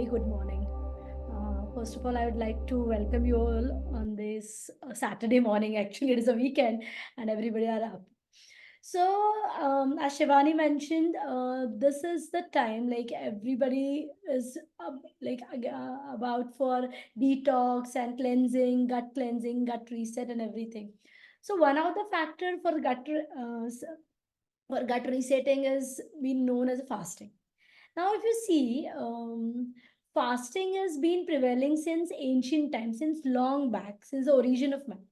good morning. First of all, I would like to welcome you all on this Saturday morning. Actually, it is a weekend and everybody are up. So, as Shivani mentioned, this is the time like everybody is about for detox and cleansing, gut cleansing, gut reset, and everything. So, one of the factor for gut resetting is been known as fasting. Now, if you see, fasting has been prevailing since ancient times, since long back, since the origin of man.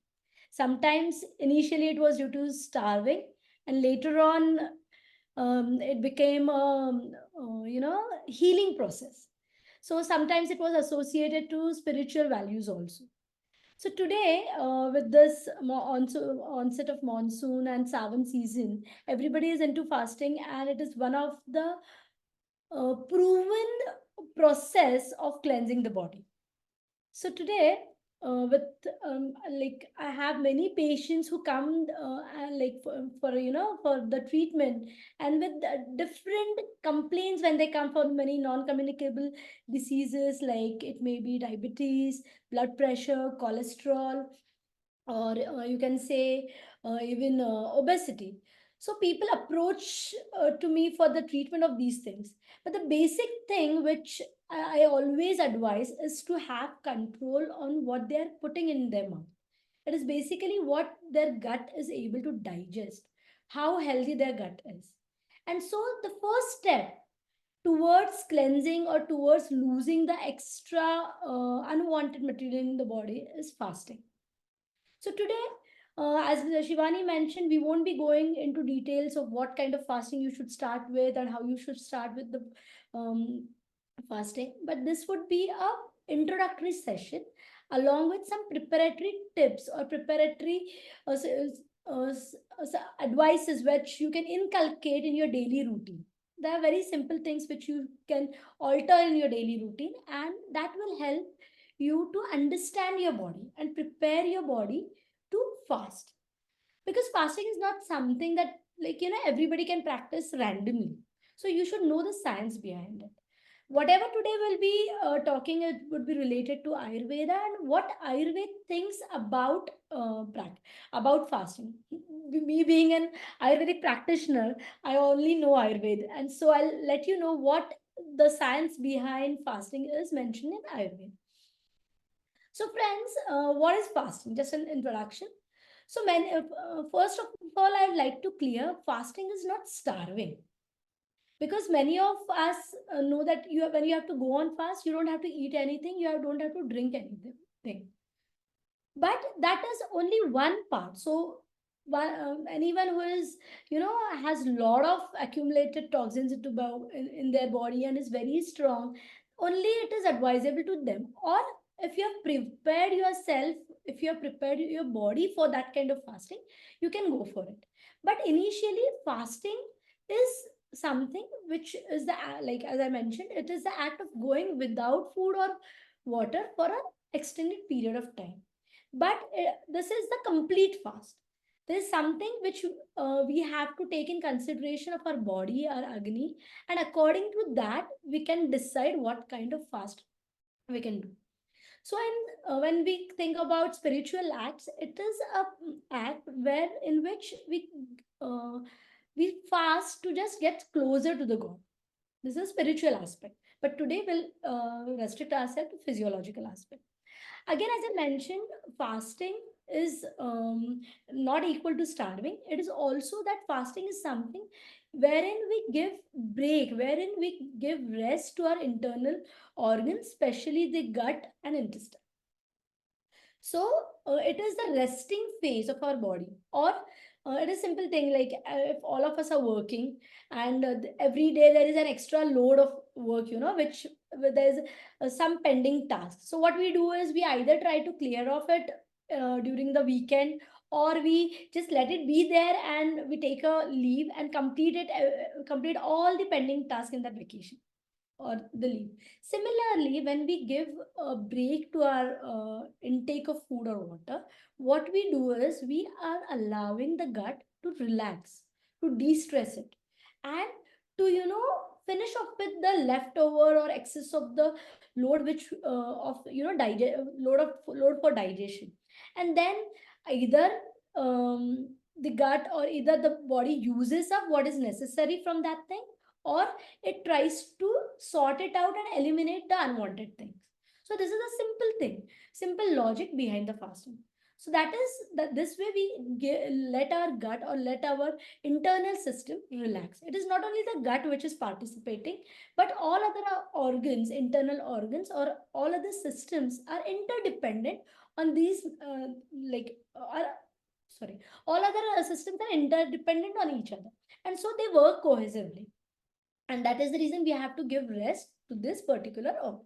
Sometimes, initially, it was due to starving, and later on, it became healing process. So sometimes it was associated to spiritual values also. So today, with this onset of monsoon and Savan season, everybody is into fasting, and it is one of the proven process of cleansing the body. So today, with I have many patients who come and for the treatment, and with different complaints when they come for many non-communicable diseases, like it may be diabetes, blood pressure, cholesterol, or you can say even obesity. So people approach to me for the treatment of these things. But the basic thing which I always advise is to have control on what they are putting in their mouth. It is basically what their gut is able to digest, how healthy their gut is. And so the first step towards cleansing or towards losing the extra unwanted material in the body is fasting. So today, as Shivani mentioned, we won't be going into details of what kind of fasting you should start with and how you should start with the um, fasting. But this would be a introductory session along with some preparatory tips or preparatory advices which you can inculcate in your daily routine. There are very simple things which you can alter in your daily routine, and that will help you to understand your body and prepare your body to fast. Because fasting is not something that, everybody can practice randomly. So you should know the science behind it. Whatever today will be talking, it would be related to Ayurveda and what Ayurveda thinks about about fasting. Me being an Ayurvedic practitioner, I only know Ayurveda, and so I'll let you know what the science behind fasting is mentioned in Ayurveda. So, friends, what is fasting? Just an introduction. So, first of all, I'd like to clear fasting is not starving, because many of us know that when you have to go on fast, you don't have to eat anything, don't have to drink anything. But that is only one part. So, anyone who is has a lot of accumulated toxins in their body and is very strong, only it is advisable to them. Or if you have prepared yourself, if you have prepared your body for that kind of fasting, you can go for it. But initially, fasting is something which is like as I mentioned, it is the act of going without food or water for an extended period of time. But this is the complete fast. There is something which we have to take in consideration of our body, our agni, and according to that, we can decide what kind of fast we can do. So, when we think about spiritual acts, it is a act where in which uh, we fast to just get closer to the God. This is a spiritual aspect. But today we'll restrict ourselves to physiological aspect. Again, as I mentioned, fasting is not equal to starving. It is also that fasting is something wherein we give break, wherein we give rest to our internal organs, especially the gut and intestine. So it is the resting phase of our body. Or it is simple thing like if all of us are working, and every day there is an extra load of work, which where there's some pending tasks. So what we do is we either try to clear off it during the weekend, or we just let it be there and we take a leave and complete all the pending tasks in that vacation or the leave. Similarly, when we give a break to our intake of food or water, what we do is we are allowing the gut to relax, to de-stress it, and to finish off with the leftover or excess of the load which of load for digestion. And then either the gut or either the body uses up what is necessary from that thing, or it tries to sort it out and eliminate the unwanted things. So this is a simple thing, simple logic behind the fasting. So that is that this way we let our gut or let our internal system relax. It is not only the gut which is participating, but all other organs, internal organs, or all other systems are interdependent on these are sorry, all other systems are interdependent on each other, and so they work cohesively. And that is the reason we have to give rest to this particular organ.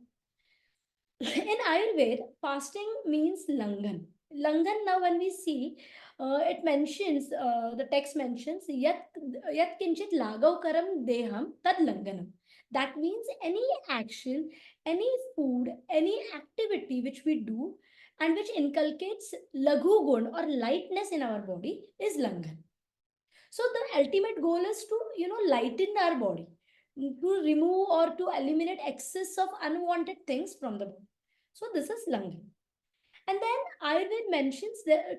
In Ayurveda, fasting means Langhan. Langhan, now when we see, it mentions, the text mentions, yat kinchit lagav karam deham tad Langhanam. That means any action, any food, any activity which we do and which inculcates laghu gun or lightness in our body is Langhan. So the ultimate goal is to, lighten our body, to remove or to eliminate excess of unwanted things from the body. So this is Langan. And then Ayurveda mentions there are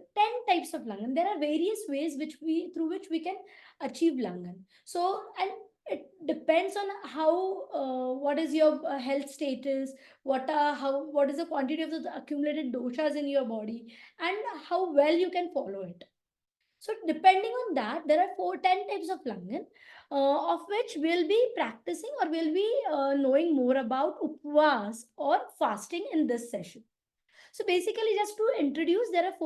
10 types of Langan. There are various ways through which we can achieve Langan. So, and it depends on how what is your health status, what is the quantity of the accumulated doshas in your body, and how well you can follow it. So depending on that, there are 10 types of Langan, of which we'll be practicing or we'll be knowing more about Upvas or fasting in this session. So basically, just to introduce, there are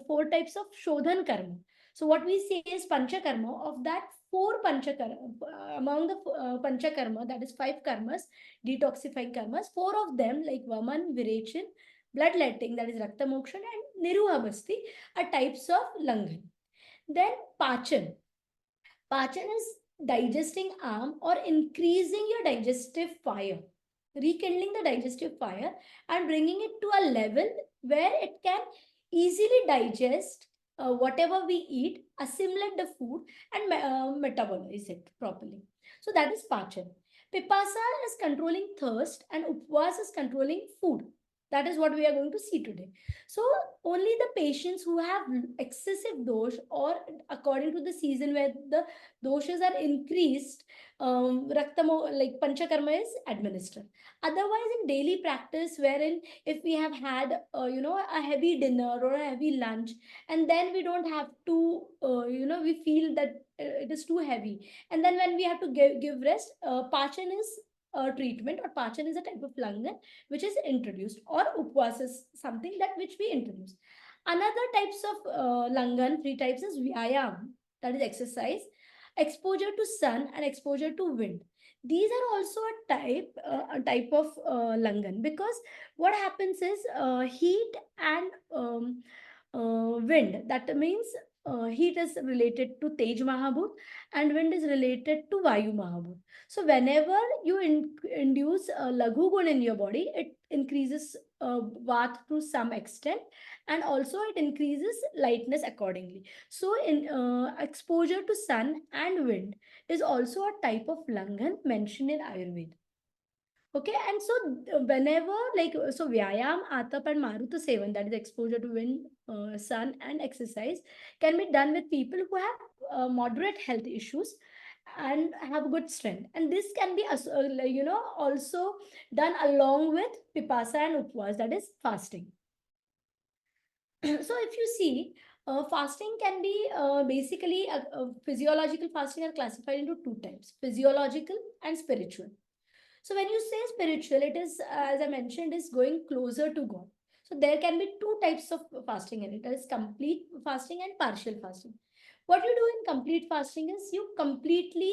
four types of Shodhan Karma. So what we say is Pancha Karma. Of that, four Pancha Karma, among the Pancha Karma, that is five karmas, detoxifying karmas, four of them like Vaman, Virechin, bloodletting, that is Rakta Mokshan, and Niruha Basti, are types of Langhan. Then Pachan. Pachan is digesting arm or increasing your digestive fire, rekindling the digestive fire and bringing it to a level where it can easily digest whatever we eat, assimilate the food, and metabolize it properly. So that is Pachan. Pipasa is controlling thirst, and Upvas is controlling food. That is what we are going to see today. So only the patients who have excessive dosh, or according to the season where the doshas are increased, like panchakarma is administered. Otherwise, in daily practice, wherein if we have had a heavy dinner or a heavy lunch, and then we don't have to we feel that it is too heavy, and then when we have to give rest, pachan is a treatment, or pachan is a type of langan which is introduced, or upvas is something that which we introduce. Another types of langan, three types, is vyayam, that is exercise, exposure to sun, and exposure to wind. These are also a type of langan, because what happens is heat and wind. That means heat is related to Tej Mahabhut and wind is related to Vayu Mahabhut. So whenever you induce Laghu Gun in your body, it increases Vat to some extent, and also it increases lightness accordingly. So in exposure to sun and wind is also a type of Langan mentioned in Ayurveda. Okay, and so whenever, so Vyayam, Atap, and Maruta Sevan, that is exposure to wind, sun, and exercise, can be done with people who have moderate health issues and have good strength. And this can be, also done along with Pipasa and Upvas, that is fasting. So if you see, fasting can be basically physiological fasting are classified into two types: physiological and spiritual. So when you say spiritual, it is, as I mentioned, is going closer to God. So there can be two types of fasting in it. There is complete fasting and partial fasting. What you do in complete fasting is you completely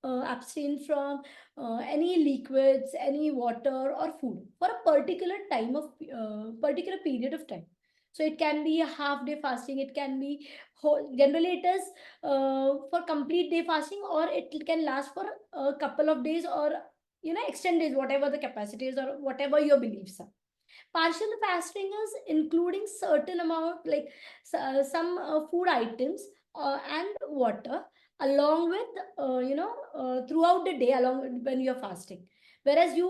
abstain from any liquids, any water or food for a particular particular period of time. So it can be a half day fasting. It can be whole. Generally, it is for complete day fasting, or it can last for a couple of days, or extended, whatever the capacity is or whatever your beliefs are. Partial fasting is including certain amount, like some food items and water, along with throughout the day, along with when you're fasting. whereas you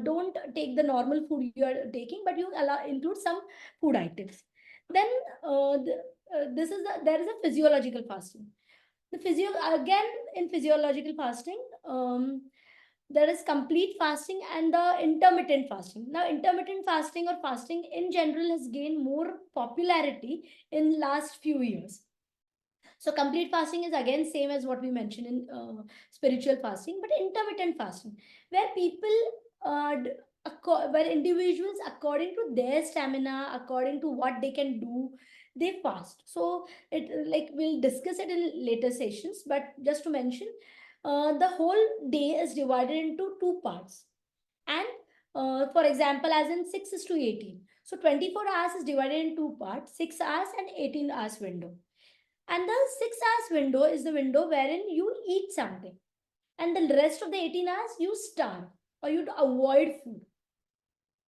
don't take the normal food you are taking, but you include some food items. Then this is there is a physiological fasting. The physio again, in physiological fasting, there is complete fasting and the intermittent fasting. Now intermittent fasting or fasting in general has gained more popularity in last few years. So complete fasting is again same as what we mentioned in spiritual fasting, but intermittent fasting, where people, where individuals, according to their stamina, according to what they can do, they fast. So it, like, we'll discuss it in later sessions, but just to mention, the whole day is divided into two parts, and for example, as in 6 is to 18. So 24 hours is divided in two parts, 6 hours and 18 hours window. And the 6 hours window is the window wherein you eat something. And the rest of the 18 hours you starve or you avoid food.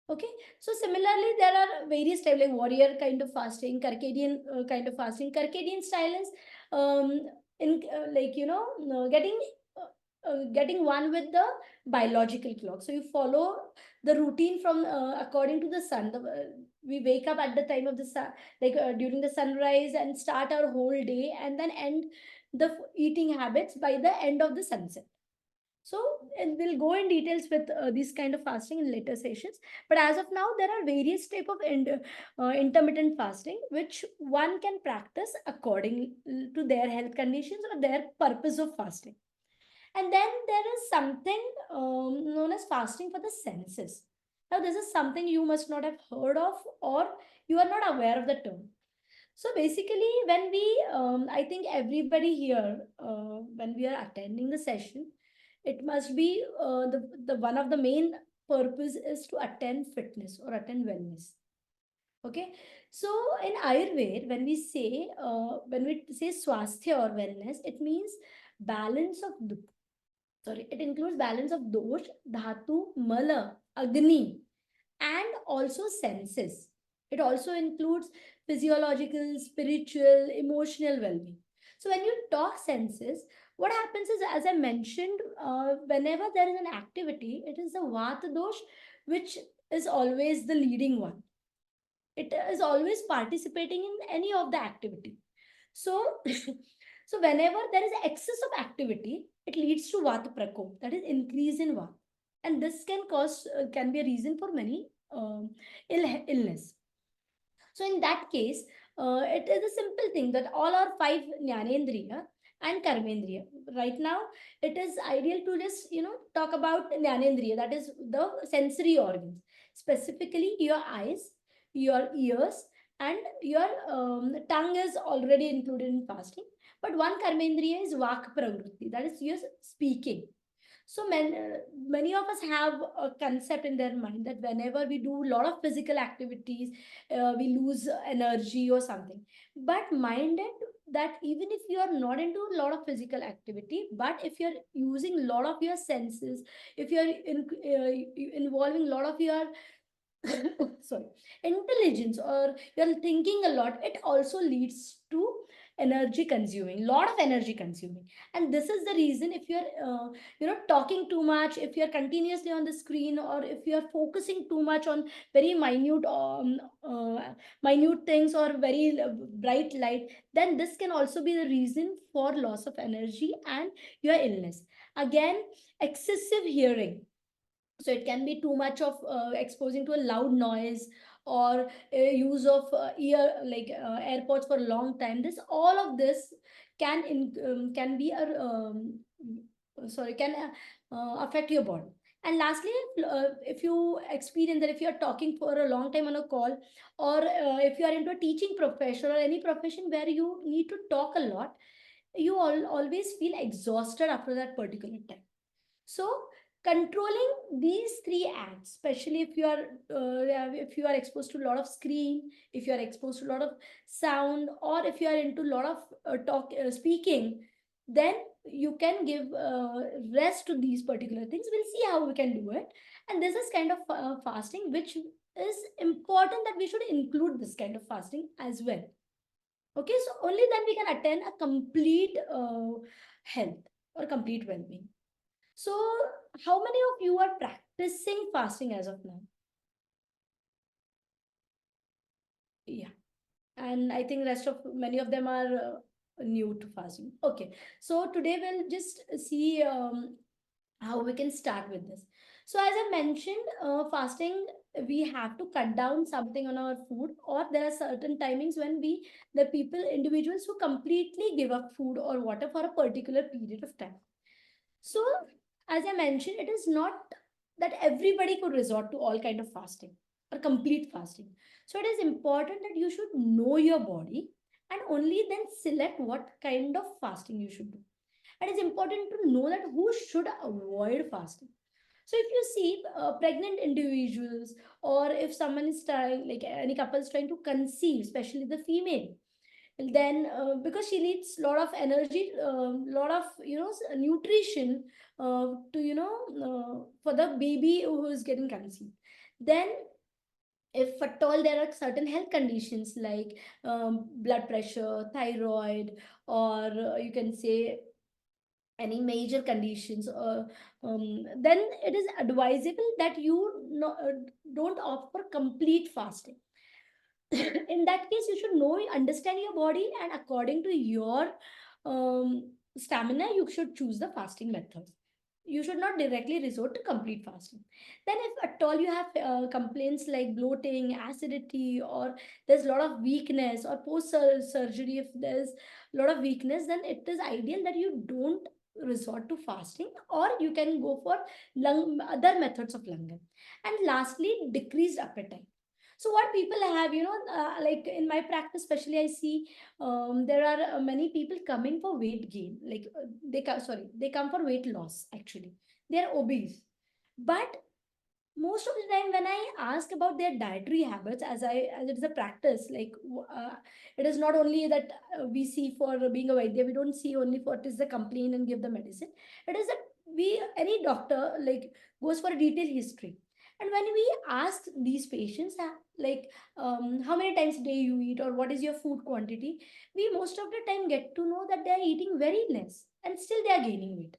Okay. So similarly, there are various types like warrior kind of fasting, circadian kind of fasting. Circadian style is in like, getting one with the biological clock. So you follow the routine from according to the sun. We wake up at the time of the sun, like during the sunrise, and start our whole day, and then end the eating habits by the end of the sunset. So, and we'll go in details with this kind of fasting in later sessions. But as of now, there are various type of intermittent fasting which one can practice according to their health conditions or their purpose of fasting. And then there is something known as fasting for the senses. Now, this is something you must not have heard of, or you are not aware of the term. So basically, when we, I think everybody here, when we are attending the session, it must be the one of the main purpose is to attend fitness or attend wellness. Okay, so in Ayurveda, when we say swasthya or wellness, it means balance of sorry, it includes balance of dosh, dhatu, mala, agni, and also senses. It also includes physiological, spiritual, emotional well-being. So when you talk senses, what happens is, as I mentioned, whenever there is an activity, it is the vata dosh which is always the leading one. It is always participating in any of the activity. So, so whenever there is excess of activity, it leads to vata prakop, that is increase in vata, and this can be a reason for many illness. So in that case, it is a simple thing that all our five jnanendriya and karmendriya. Right now, it is ideal to just talk about jnanendriya, that is the sensory organs, specifically your eyes, your ears, and your tongue is already included in fasting. But one karmendriya is vak pravritti, that is your speaking. So many of us have a concept in their mind that whenever we do a lot of physical activities, we lose energy or something. But mind it that even if you are not into a lot of physical activity, but if you're using a lot of your senses, if you're involving a lot of your sorry, intelligence, or you're thinking a lot, it also leads to energy consuming, lot of energy consuming. And this is the reason, if you're talking too much, if you're continuously on the screen, or if you're focusing too much on very minute things or very bright light, then this can also be the reason for loss of energy and your illness. Again, excessive hearing, so it can be too much of exposing to a loud noise, or use of airpods for a long time. This, all of this can be a sorry can affect your body. And lastly, if you experience that, if you are talking for a long time on a call, or if you are into a teaching profession or any profession where you need to talk a lot, you always feel exhausted after that particular time. So controlling these three acts, especially if you are exposed to a lot of screen, if you are exposed to a lot of sound, or if you are into a lot of talk speaking, then you can give rest to these particular things. We'll see how we can do it. And this is kind of fasting which is important, that we should include this kind of fasting as well. Okay, so only then we can attain a complete health or complete well-being. So, how many of you are practicing fasting as of now? Yeah. And I think rest of many of them are new to fasting. Okay. So today we'll just see how we can start with this. So as I mentioned, fasting, we have to cut down something on our food, or there are certain timings when the people, individuals who completely give up food or water for a particular period of time. So, as I mentioned, it is not that everybody could resort to all kind of fasting or complete fasting. So it is important that you should know your body and only then select what kind of fasting you should do. And it's important to know that who should avoid fasting. So if you see pregnant individuals, or if someone is trying, like any couple is trying to conceive, especially the female, then because she needs a lot of energy, lot of nutrition to for the baby who is getting conceived, then if at all there are certain health conditions like blood pressure, thyroid, or you can say any major conditions, then it is advisable that you don't opt for complete fasting. In that case, you should know, understand your body, and according to your stamina, you should choose the fasting methods. You should not directly resort to complete fasting. Then if at all you have complaints like bloating, acidity, or there's a lot of weakness, or post surgery, if there's a lot of weakness, then it is ideal that you don't resort to fasting, or you can go for other methods of Langan. And lastly, decreased appetite. So what people have, like in my practice especially, I see there are many people coming for weight gain, like they come for weight loss. Actually, they are obese, but most of the time when I ask about their dietary habits, as it is a practice, like it is not only that we see for being a Vaidya, we don't see only for what is the complaint and give the medicine. It is that we, any doctor, like, goes for a detailed history. And when we ask these patients, like, how many times a day you eat, or what is your food quantity, we most of the time get to know that they are eating very less and still they are gaining weight.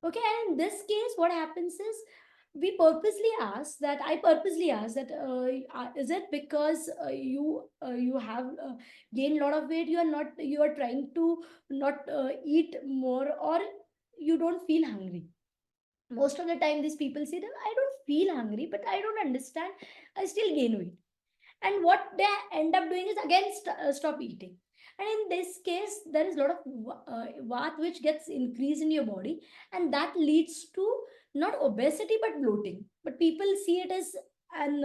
Okay, and in this case, what happens is, I purposely ask that, is it because you have gained a lot of weight, you are trying to not eat more, or you don't feel hungry? Most of the time these people say that I don't feel hungry, but I don't understand, I still gain weight. And what they end up doing is again stop eating. And in this case, there is a lot of vat which gets increased in your body, and that leads to not obesity but bloating. But people see it as, and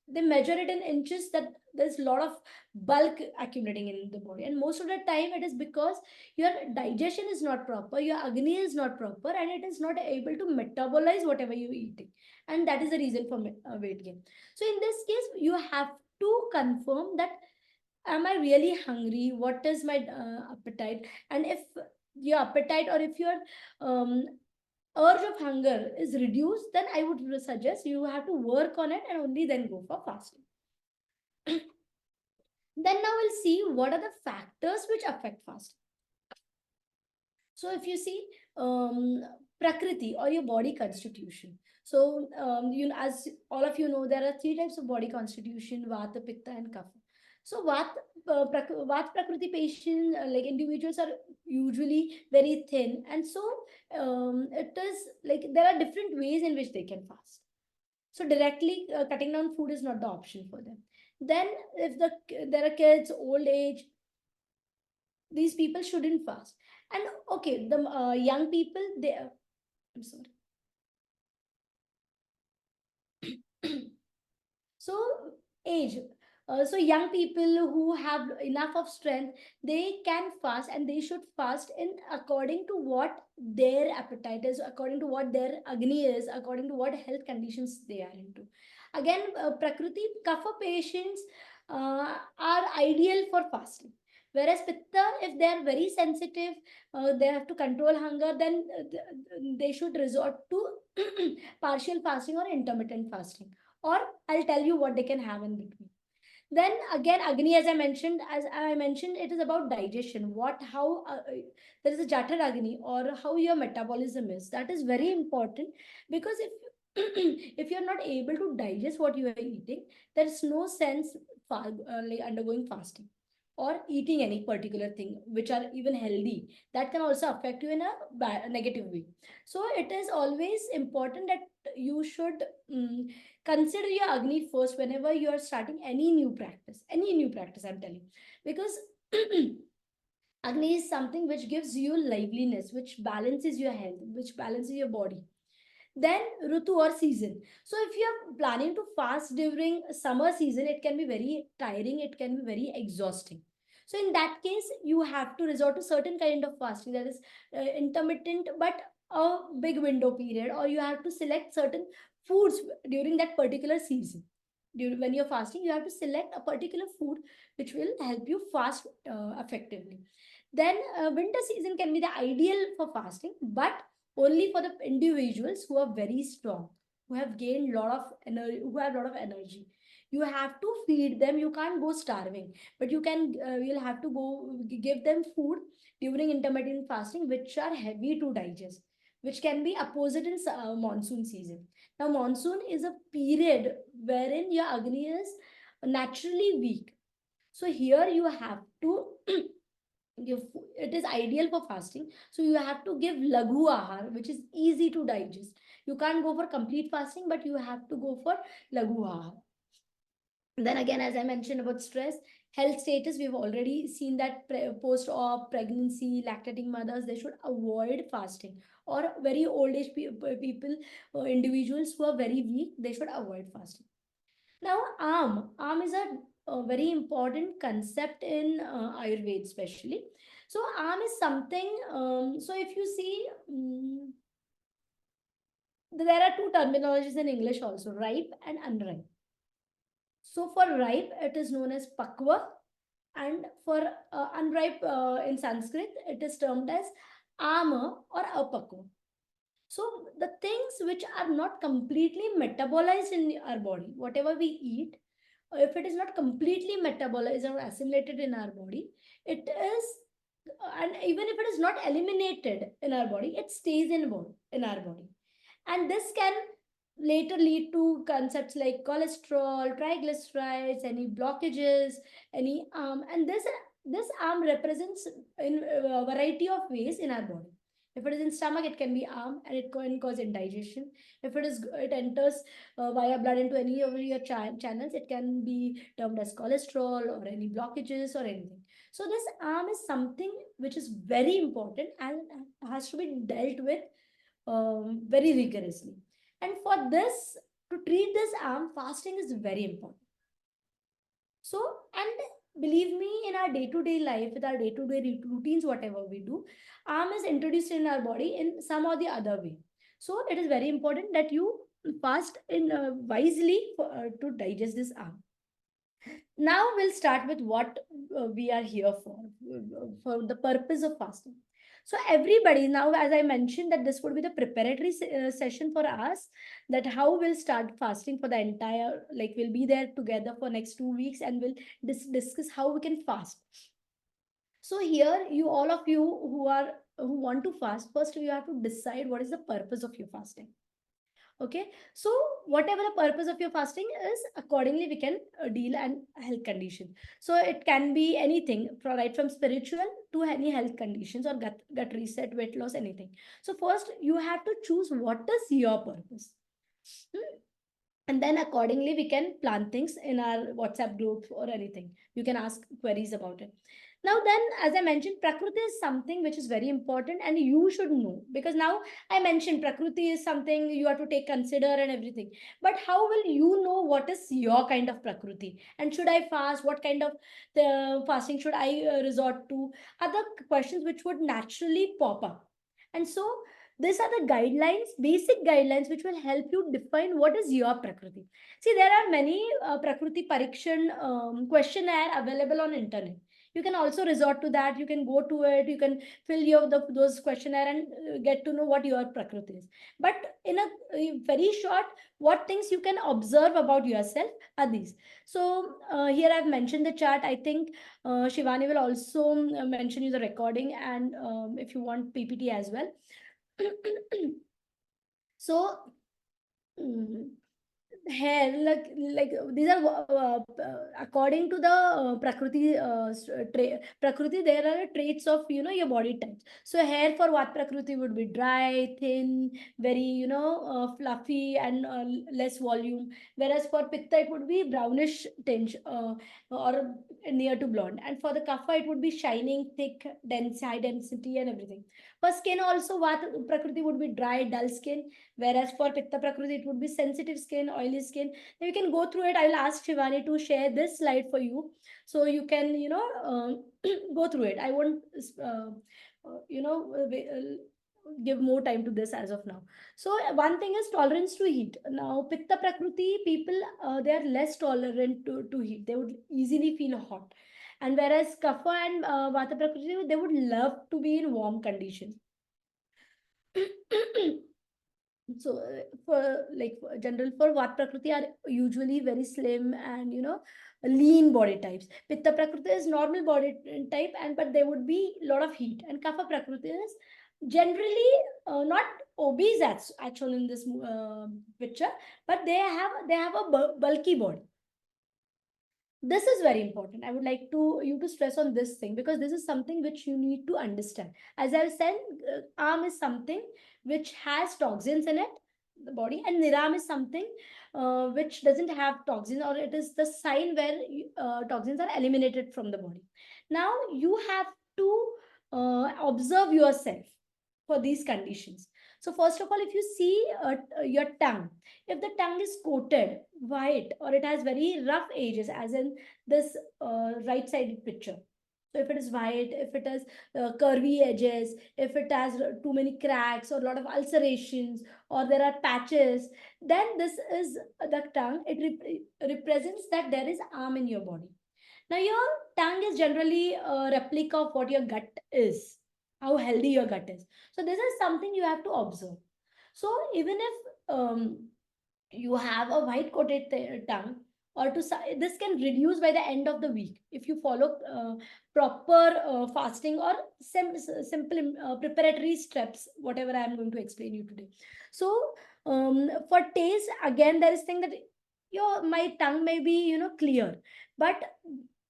they measure it in inches, that there's a lot of bulk accumulating in the body. And most of the time it is because your digestion is not proper, your agni is not proper, and it is not able to metabolize whatever you're eating. And that is the reason for weight gain. So in this case, you have to confirm that, am I really hungry? What is my appetite? And if your appetite, or if your um, urge of hunger is reduced, then I would suggest you have to work on it and only then go for fasting. Then now we'll see what are the factors which affect fasting. So if you see prakriti, or your body constitution. So as all of you know, there are three types of body constitution: vata, pitta, and kapha. So vata prakriti patient, like individuals, are usually very thin, and so it is like there are different ways in which they can fast. So directly cutting down food is not the option for them. Then if there are kids, old age, these people shouldn't fast. And okay, the young people, they I'm sorry. So age, so young people who have enough of strength, they can fast, and they should fast in according to what their appetite is, according to what their agni is, according to what health conditions they are into. Again, prakriti kapha patients are ideal for fasting, whereas pitta, if they are very sensitive, they have to control hunger, then they should resort to partial fasting or intermittent fasting, or I'll tell you what they can have in between. Then again, Agni, as I mentioned, it is about digestion. There is a Jatar Agni, or how your metabolism is. That is very important, because if if you're not able to digest what you are eating, there is no sense like undergoing fasting or eating any particular thing which are even healthy. That can also affect you in a negative way. So it is always important that you should consider your Agni first whenever you are starting any new practice, I'm telling, because Agni is something which gives you liveliness, which balances your health, which balances your body. Then Rutu or season. So if you are planning to fast during summer season, it can be very tiring, it can be very exhausting. So in that case, you have to resort to certain kind of fasting, that is intermittent but a big window period, or you have to select certain foods during that particular season. When you're fasting, you have to select a particular food which will help you fast effectively. Then winter season can be the ideal for fasting, but only for the individuals who are very strong, who have gained lot of energy, who have a lot of energy. You have to feed them. You can't go starving, but you'll have to go give them food during intermittent fasting, which are heavy to digest, which can be opposite in monsoon season. Now, monsoon is a period wherein your Agni is naturally weak. So here you have to give, it is ideal for fasting, so you have to give laghu ahar, which is easy to digest. You can't go for complete fasting, but you have to go for laghu ahar. Then again, as I mentioned about stress, health status, we've already seen that post op pregnancy, lactating mothers, they should avoid fasting, or very old age people, individuals who are very weak, they should avoid fasting. Now, arm is a very important concept in Ayurveda, especially. So, arm is something. So, if you see, there are two terminologies in English also: ripe and unripe. So, for ripe, it is known as pakwa, and for unripe in Sanskrit, it is termed as ama or apakwa. So, the things which are not completely metabolized in our body, whatever we eat, if it is not completely metabolized or assimilated in our body, it is, and even if it is not eliminated in our body, it stays in our body. And this can later lead to concepts like cholesterol, triglycerides, any blockages, any and this arm represents in a variety of ways in our body. If it is in stomach, it can be arm, and it can cause indigestion. If it enters via blood into any of your channels, it can be termed as cholesterol or any blockages or anything. So this arm is something which is very important and has to be dealt with very rigorously. And for this, to treat this arm, fasting is very important. So, and believe me, in our day-to-day life, with our day-to-day routines, whatever we do, arm is introduced in our body in some or the other way. So, it is very important that you fast in wisely to digest this arm. Now we'll start with what we are here for the purpose of fasting. So everybody, now as I mentioned, that this would be the preparatory session for us, that how we'll start fasting for the entire, like we'll be there together for next 2 weeks, and we'll discuss how we can fast. So here, you all of you who want to fast, first you have to decide what is the purpose of your fasting. Okay, so whatever the purpose of your fasting is, accordingly we can deal and health condition. So it can be anything, right from spiritual to any health conditions, or gut reset, weight loss, anything. So first you have to choose what is your purpose. And then accordingly we can plan things in our WhatsApp group or anything. You can ask queries about it. Now then, as I mentioned, prakriti is something which is very important and you should know, because now I mentioned prakriti is something you have to take consider and everything, but how will you know what is your kind of prakriti, and should I fast, what kind of the fasting should I resort to, other questions which would naturally pop up. And so these are the guidelines, basic guidelines, which will help you define what is your prakriti. See, there are many prakriti parikshan questionnaire available on internet. You can also resort to that. You can go to it. You can fill those questionnaire and get to know what your prakriti is. But in a very short, what things you can observe about yourself are these. So here I've mentioned the chart. I think Shivani will also mention you the recording, and if you want PPT as well. So mm, hair, like these are according to the prakriti, there are traits of your body types. So hair for what prakriti would be dry, thin, very fluffy, and less volume, whereas for pitta it would be brownish tinge, or near to blonde, and for the kapha it would be shining, thick, dense, high density, and everything. For skin also, what prakriti would be dry, dull skin, whereas for pitta prakriti it would be sensitive skin, oily skin. Now you can go through it. I will ask Shivani to share this slide for you, so you can go through it. I won't you know give more time to this as of now. So one thing is tolerance to heat. Now pitta prakriti people, they are less tolerant to heat. They would easily feel hot, and whereas kapha and vata prakriti, they would love to be in warm conditions. So for like for general, for what prakriti are usually very slim and lean body types. Pitta prakriti is normal body type, and but there would be a lot of heat. And kapha prakriti is generally not obese actually in this picture, but they have a bulky body. This is very important. I would like to you to stress on this thing, because this is something which you need to understand. As I said, arm is something which has toxins in it, the body, and niram is something which doesn't have toxins, or it is the sign where toxins are eliminated from the body. Now you have to observe yourself for these conditions. So first of all, if you see your tongue, if the tongue is coated white, or it has very rough edges, as in this right sided picture. So if it is white, if it has curvy edges, if it has too many cracks or a lot of ulcerations, or there are patches, then this is the tongue. It represents that there is harm in your body. Now your tongue is generally a replica of what your gut is, how healthy your gut is. So this is something you have to observe. So even if you have a white coated tongue, or this can reduce by the end of the week if you follow proper fasting or simple preparatory steps, whatever I am going to explain you today. So for taste, again there is thing that your my tongue may be clear, but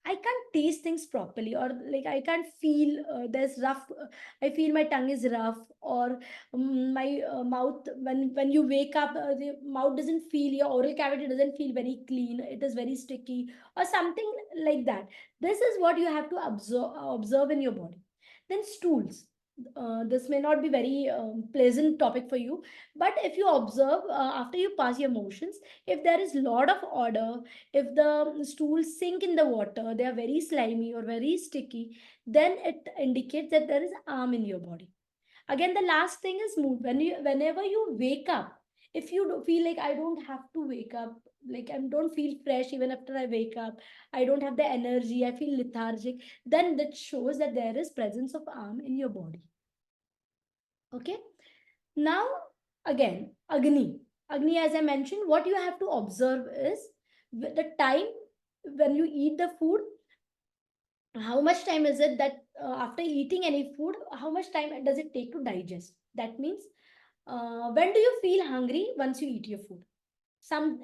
I can't taste things properly, or like I can't feel there's rough. I feel my tongue is rough, or my mouth, when you wake up, the mouth doesn't feel, your oral cavity doesn't feel very clean. It is very sticky, or something like that. This is what you have to observe in your body. Then stools. This may not be very pleasant topic for you, but if you observe after you pass your motions, if there is lot of odor, if the stools sink in the water, they are very slimy or very sticky, then it indicates that there is harm in your body. Again, the last thing is mood. Whenever you wake up, if you feel like I don't have to wake up, like I don't feel fresh even after I wake up, I don't have the energy, I feel lethargic, then that shows that there is presence of harm in your body. Okay. Now, again, Agni. Agni, as I mentioned, what you have to observe is the time when you eat the food. How much time is it that after eating any food, how much time does it take to digest? That means, when do you feel hungry once you eat your food?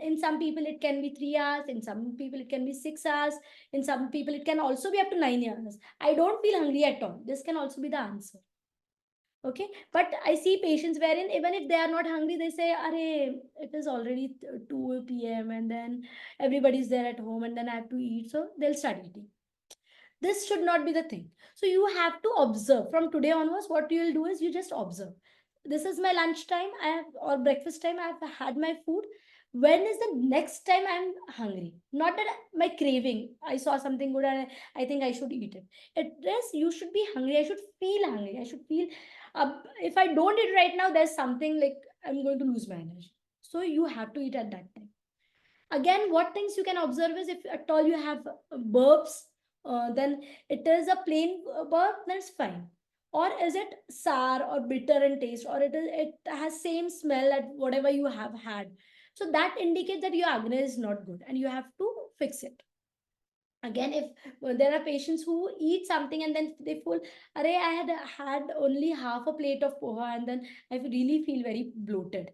In some people it can be 3 hours, in some people it can be 6 hours, in some people it can also be up to 9 hours. I don't feel hungry at all. This can also be the answer. Okay, but I see patients wherein even if they are not hungry, they say, "Arey, it is already 2 p.m. and then everybody's there at home, and then I have to eat," so they'll start eating. This should not be the thing. So you have to observe from today onwards. What you will do is you just observe. This is my lunch time, I have, or breakfast time, I have had my food. When is the next time I'm hungry? Not that my craving, I saw something good and I think I should eat it. It is, you should be hungry. I should feel hungry. I should feel, if I don't eat right now, there's something like I'm going to lose my energy. So you have to eat at that time. Again, what things you can observe is if at all you have burps, then it is a plain birth, then it's fine. Or is it sour or bitter in taste, or it has same smell at whatever you have had? So that indicates that your agni is not good and you have to fix it. Again, if there are patients who eat something and then they feel, Array, I had only half a plate of poha and then I really feel very bloated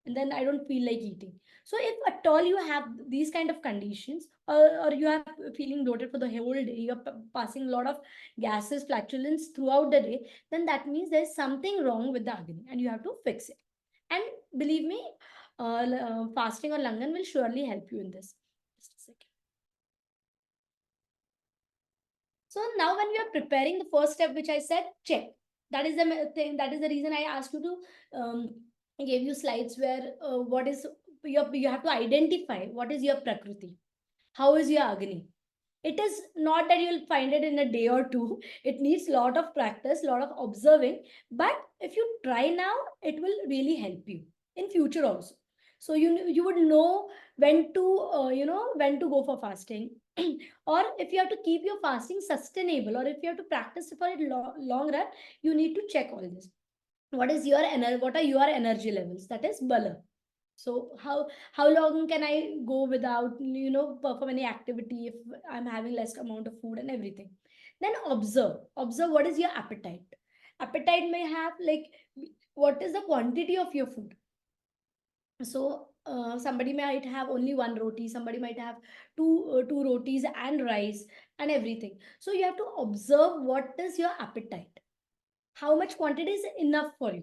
and then I don't feel like eating. So if at all you have these kind of conditions, or you are feeling bloated for the whole day, you're passing a lot of gases, flatulence throughout the day, then that means there's something wrong with the agni and you have to fix it. And believe me, fasting or langan will surely help you in this. Just a second. So now when we are preparing the first step, which I said, check. That is the thing. That is the reason I asked you to I gave you slides where what is you have to identify what is your prakriti, how is your agni. It is not that you'll find it in a day or two. It needs a lot of practice, a lot of observing. But if you try now, it will really help you in future also. So you would know when to when to go for fasting, or if you have to keep your fasting sustainable, or if you have to practice for it long run, you need to check all this. What is your energy? What are your energy levels? That is bala. So how long can I go without perform any activity if I'm having less amount of food and everything? Then observe what is your appetite. Appetite may have like what is the quantity of your food. So somebody might have only one roti, somebody might have two rotis and rice and everything. So you have to observe what is your appetite, how much quantity is enough for you,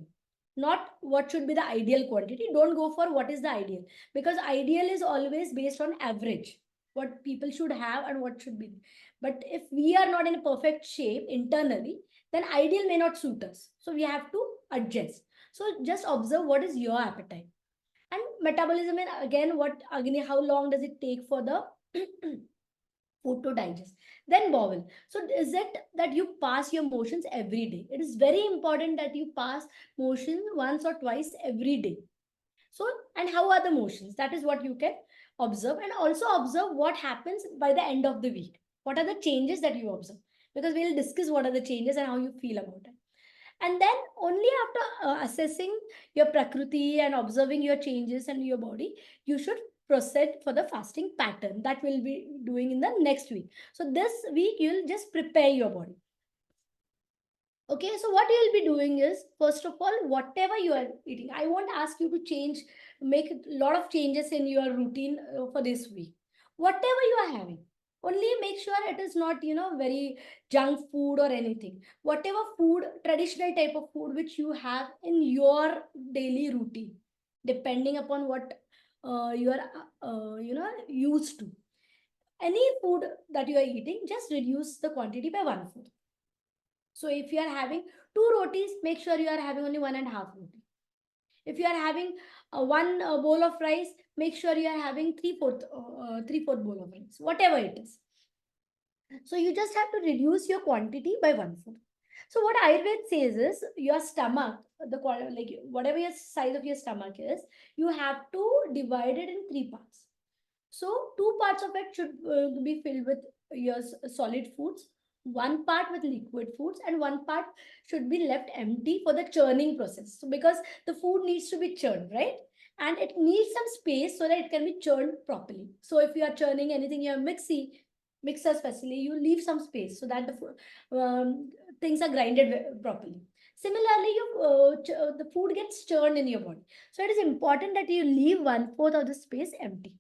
not what should be the ideal quantity. Don't go for what is the ideal, because ideal is always based on average, what people should have and what should be. But if we are not in a perfect shape internally, then ideal may not suit us, so we have to adjust. So just observe what is your appetite. And metabolism, and again, what agni, how long does it take for the food to digest? Then bowel. So is it that you pass your motions every day? It is very important that you pass motion once or twice every day. So, and how are the motions? That is what you can observe, and also observe what happens by the end of the week. What are the changes that you observe? Because we'll discuss what are the changes and how you feel about it. And then only after assessing your prakriti and observing your changes and your body, you should proceed for the fasting pattern that we'll be doing in the next week. So this week you'll just prepare your body. Okay, so what you'll be doing is, first of all, whatever you are eating, I won't ask you to change, make a lot of changes in your routine for this week. Whatever you are having, only make sure it is not, very junk food or anything. Whatever food, traditional type of food which you have in your daily routine, depending upon what you are, used to. Any food that you are eating, just reduce the quantity by 1/4. So if you are having two rotis, make sure you are having only 1.5 roti. If you are having one bowl of rice, make sure you are having three fourth bowl of rice, whatever it is. So you just have to reduce your quantity by 1/4. So what Ayurveda says is your stomach, like whatever your size of your stomach is, you have to divide it in 3 parts. So two parts of it should be filled with your solid foods, one part with liquid foods, and one part should be left empty for the churning process. So because the food needs to be churned, right? And it needs some space so that it can be churned properly. So if you are churning anything, your mixer especially, you leave some space so that things are grinded properly. Similarly, the food gets churned in your body. So it is important that you leave 1/4 of the space empty.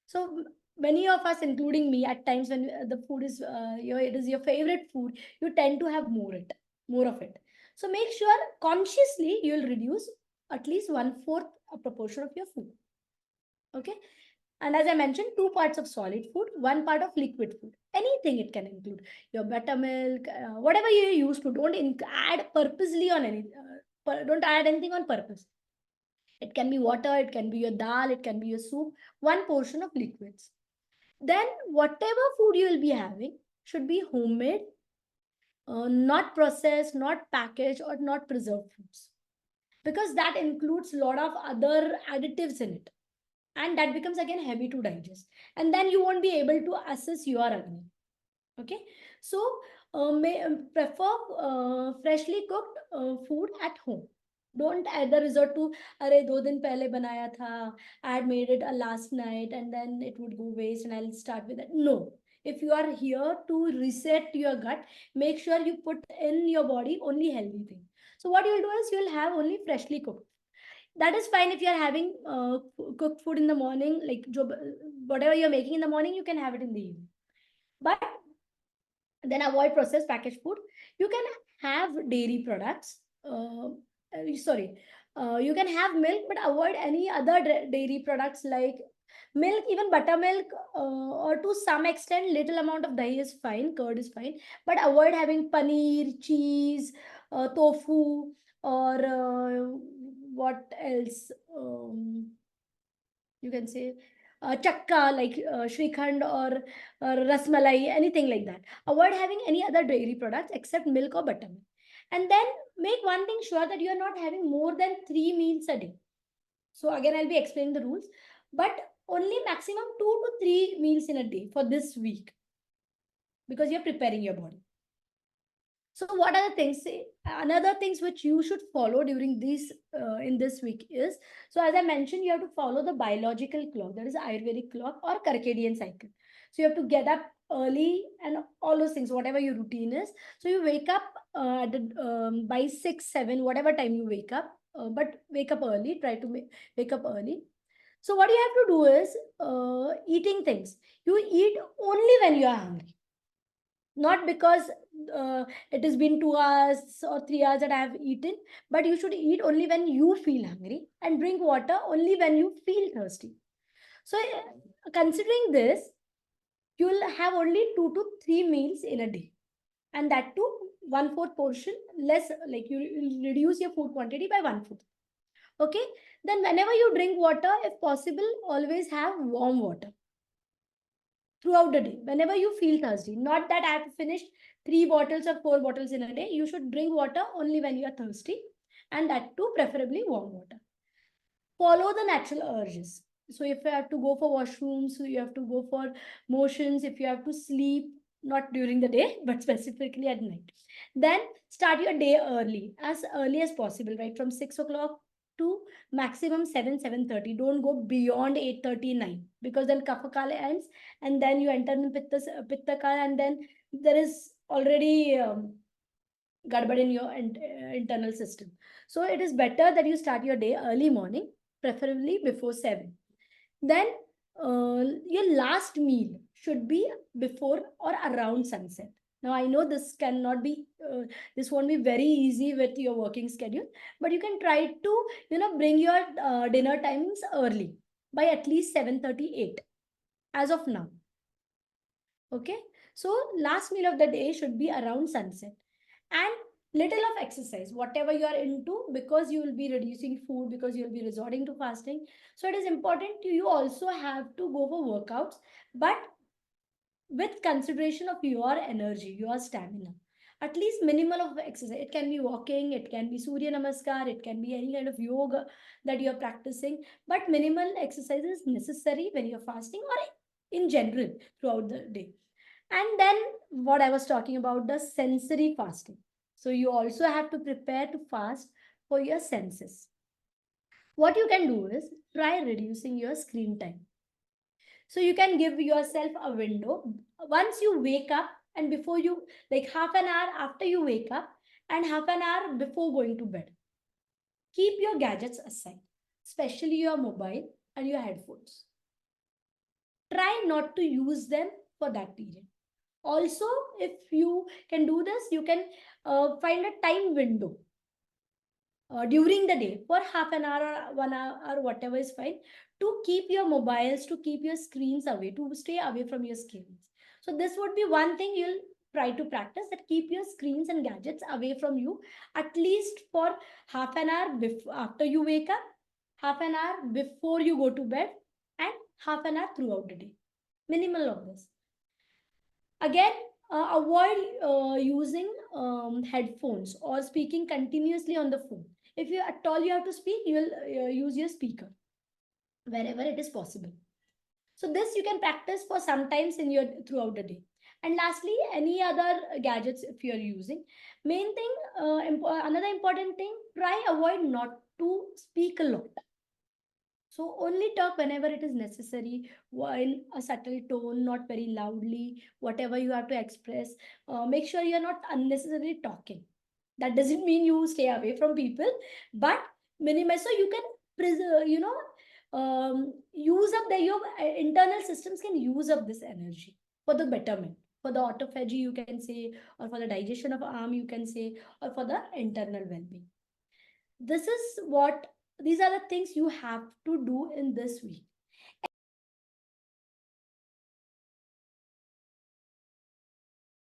So many of us, including me, at times when the food is it is your favorite food, you tend to have more of it. So make sure consciously you will reduce at least 1/4 a proportion of your food. Okay. And as I mentioned, two parts of solid food, one part of liquid food. Anything it can include your buttermilk, whatever you use to. Don't add purposely on any. Don't add anything on purpose. It can be water, it can be your dal, it can be your soup. One portion of liquids. Then whatever food you will be having should be homemade, not processed, not packaged, or not preserved foods, because that includes a lot of other additives in it, and that becomes again heavy to digest, and then you won't be able to assess your agni. Okay, so may prefer freshly cooked food at home. Don't either resort to अरे 2 दिन पहले बनाया था, I had made it last night and then it would go waste and I'll start with that. No, if you are here to reset your gut, make sure you put in your body only healthy things. So what you'll do is you'll have only freshly cooked. That is fine if you are having cooked food in the morning, like whatever you're making in the morning, you can have it in the evening. But then avoid processed packaged food. You can have dairy products. Sorry, you can have milk, but avoid any other dairy products like milk, even buttermilk, or to some extent, little amount of dahi is fine, curd is fine, but avoid having paneer, cheese, tofu, or what else? You can say chakka, like shrikhand or rasmalai, anything like that. Avoid having any other dairy products except milk or buttermilk. And then make one thing sure that you are not having more than 3 meals a day. So again, I'll be explaining the rules, but only maximum 2 to 3 meals in a day for this week, because you're preparing your body. So what are the things? Another things which you should follow during this in this week is, so as I mentioned, you have to follow the biological clock, that is Ayurvedic clock or circadian cycle. So you have to get up early and all those things, whatever your routine is. So you wake up by 6, 7, whatever time you wake up, but wake up early. Try to wake up early. So what you have to do is eating things. You eat only when you are hungry, not because it has been 2 hours or 3 hours that I have eaten, but you should eat only when you feel hungry and drink water only when you feel thirsty. So, considering this, you will have only 2 to 3 meals in a day, and that too one-fourth portion less, like you will reduce your food quantity by one-fourth. Okay, then whenever you drink water, if possible, always have warm water throughout the day whenever you feel thirsty. Not that I have to finish 3 bottles or 4 bottles in a day. You should drink water only when you are thirsty, and that too preferably warm water. Follow the natural urges. So if you have to go for washrooms, so you have to go for motions, if you have to sleep, not during the day but specifically at night, then start your day early as possible, right from 6 o'clock to maximum 7, 7:30. Don't go beyond 8:39, because then kapha kala ends and then you enter in pitta kala, and then there is already gadbad in your internal system. So it is better that you start your day early morning, preferably before 7. Then your last meal should be before or around sunset. Now I know this cannot be, this won't be very easy with your working schedule, but you can try to, bring your dinner timings early by at least 7:38 as of now. Okay, so last meal of the day should be around sunset, and little of exercise, whatever you are into, because you will be reducing food, because you will be resorting to fasting. So it is important you also have to go for workouts, but with consideration of your energy, your stamina. At least minimal of exercise. It can be walking, it can be Surya Namaskar, it can be any kind of yoga that you're practicing. But minimal exercise is necessary when you're fasting or in general throughout the day. And then what I was talking about, the sensory fasting. So you also have to prepare to fast for your senses. What you can do is try reducing your screen time. So you can give yourself a window once you wake up and before you, like half an hour after you wake up and half an hour before going to bed. Keep your gadgets aside, especially your mobile and your headphones. Try not to use them for that period. Also, if you can do this, you can find a time window during the day for half an hour or 1 hour or whatever is fine, to keep your mobiles, to keep your screens away, to stay away from your screens. So this would be one thing you'll try to practice, that keep your screens and gadgets away from you at least for half an hour before, after you wake up, half an hour before you go to bed, and half an hour throughout the day. Minimal of this. Again, avoid using headphones or speaking continuously on the phone. If you at all you have to speak, you will use your speaker wherever it is possible. So this you can practice for sometimes in your throughout the day. And lastly, any other gadgets if you're using. Main thing, another important thing, try avoid not to speak a lot. So only talk whenever it is necessary, in a subtle tone, not very loudly, whatever you have to express. Make sure you're not unnecessarily talking. That doesn't mean you stay away from people, but minimize so you can preserve, use up your internal systems can use up this energy for the betterment, for the autophagy, you can say, or for the digestion of arm, you can say, or for the internal well-being. This is what, these are the things you have to do in this week.